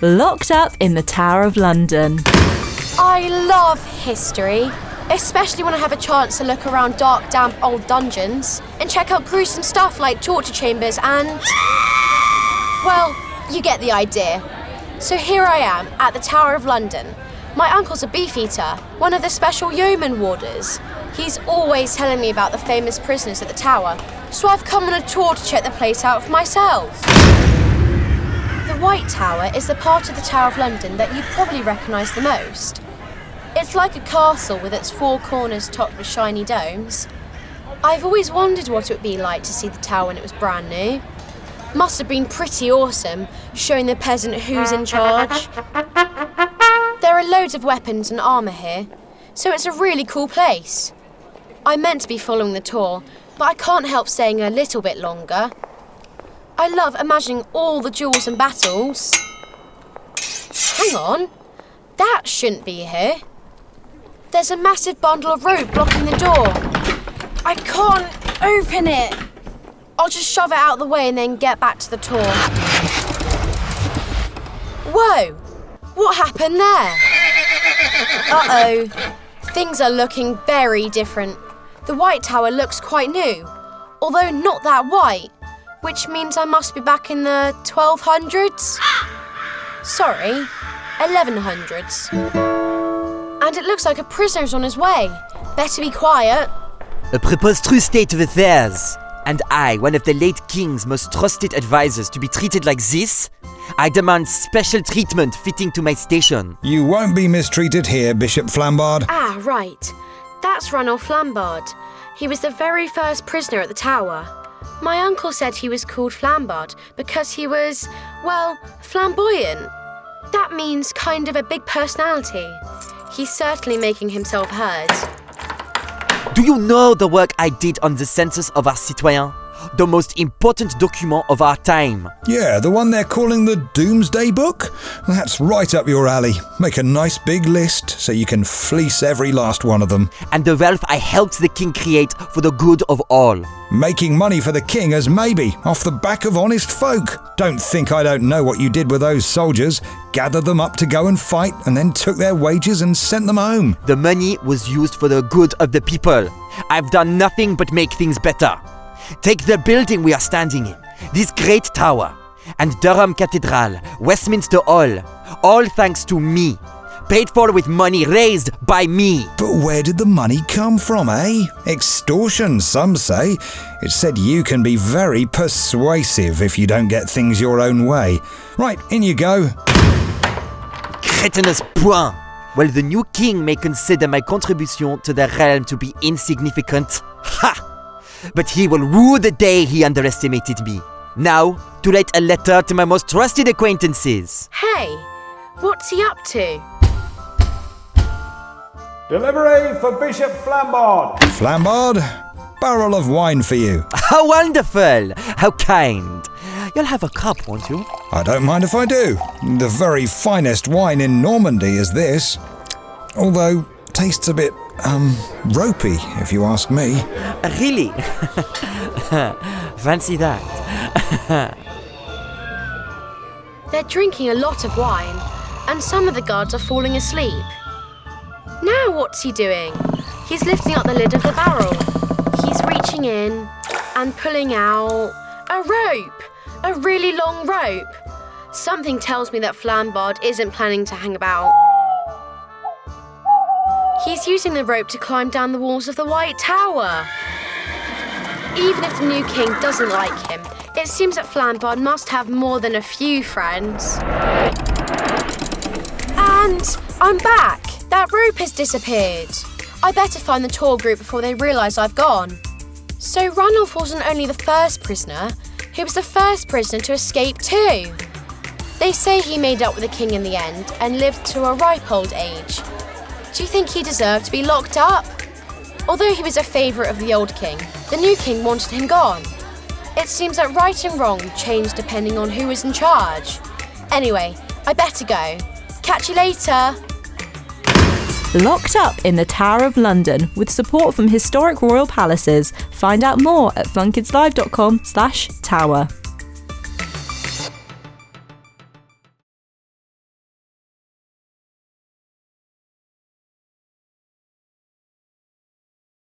Locked up in the Tower of London. I love history, especially when I have a chance to look around dark, damp old dungeons and check out gruesome stuff like torture chambers and... well, you get the idea. So here I am at the Tower of London. My uncle's a Beefeater, one of the special Yeoman warders. He's always telling me about the famous prisoners at the tower, so I've come on a tour to check the place out for myself. The White Tower is the part of the Tower of London that you'd probably recognise the most. It's like a castle with its four corners topped with shiny domes. I've always wondered what it would be like to see the tower when it was brand new. Must have been pretty awesome, showing the peasant who's in charge. There are loads of weapons and armour here, so it's a really cool place. I meant to be following the tour, but I can't help staying a little bit longer. I love imagining all the duels and battles. Hang on, that shouldn't be here. There's a massive bundle of rope blocking the door. I can't open it. I'll just shove it out the way and then get back to the tour. Whoa! What happened there? Uh-oh. Things are looking very different. The White Tower looks quite new, although not that white, which means I must be back in the 1200s? Sorry, 1100s. And it looks like a prisoner's on his way. Better be quiet. A preposterous state of affairs. And I, one of the late king's most trusted advisors, to be treated like this? I demand special treatment fitting to my station. You won't be mistreated here, Bishop Flambard. Ah, right. That's Ranulf Flambard. He was the very first prisoner at the tower. My uncle said he was called Flambard because he was, well, flamboyant. That means kind of a big personality. He's certainly making himself heard. Do you know the work I did on the census of our citoyens? The most important document of our time. Yeah, the one they're calling the Doomsday Book? That's right up your alley. Make a nice big list so you can fleece every last one of them. And the wealth I helped the king create for the good of all. Making money for the king as maybe, off the back of honest folk. Don't think I don't know what you did with those soldiers. Gathered them up to go and fight and then took their wages and sent them home. The money was used for the good of the people. I've done nothing but make things better. Take the building we are standing in, this great tower, and Durham Cathedral, Westminster Hall, all thanks to me. Paid for with money raised by me. But where did the money come from, eh? Extortion, some say. It's said you can be very persuasive if you don't get things your own way. Right, in you go. Cretinous point. Well, the new king may consider my contribution to the realm to be insignificant. Ha! But he will rue the day he underestimated me. Now, to write a letter to my most trusted acquaintances. Hey, what's he up to? Delivery for Bishop Flambard. Flambard, barrel of wine for you. How wonderful! How kind! You'll have a cup, won't you? I don't mind if I do. The very finest wine in Normandy is this. Although, tastes a bit, ropey, if you ask me. Really? Fancy that. They're drinking a lot of wine, and some of the guards are falling asleep. Now what's he doing? He's lifting up the lid of the barrel. He's reaching in and pulling out a rope. A really long rope. Something tells me that Flambard isn't planning to hang about. He's using the rope to climb down the walls of the White Tower. Even if the new king doesn't like him, it seems that Flambard must have more than a few friends. And I'm back. That rope has disappeared. I better find the tour group before they realise I've gone. So Ranulf wasn't only the first prisoner, he was the first prisoner to escape too. They say he made up with the king in the end and lived to a ripe old age. Do you think he deserved to be locked up? Although he was a favourite of the old king, the new king wanted him gone. It seems that right and wrong changed depending on who was in charge. Anyway, I better go. Catch you later. Locked up in the Tower of London with support from historic royal palaces. Find out more at funkidslive.com/tower.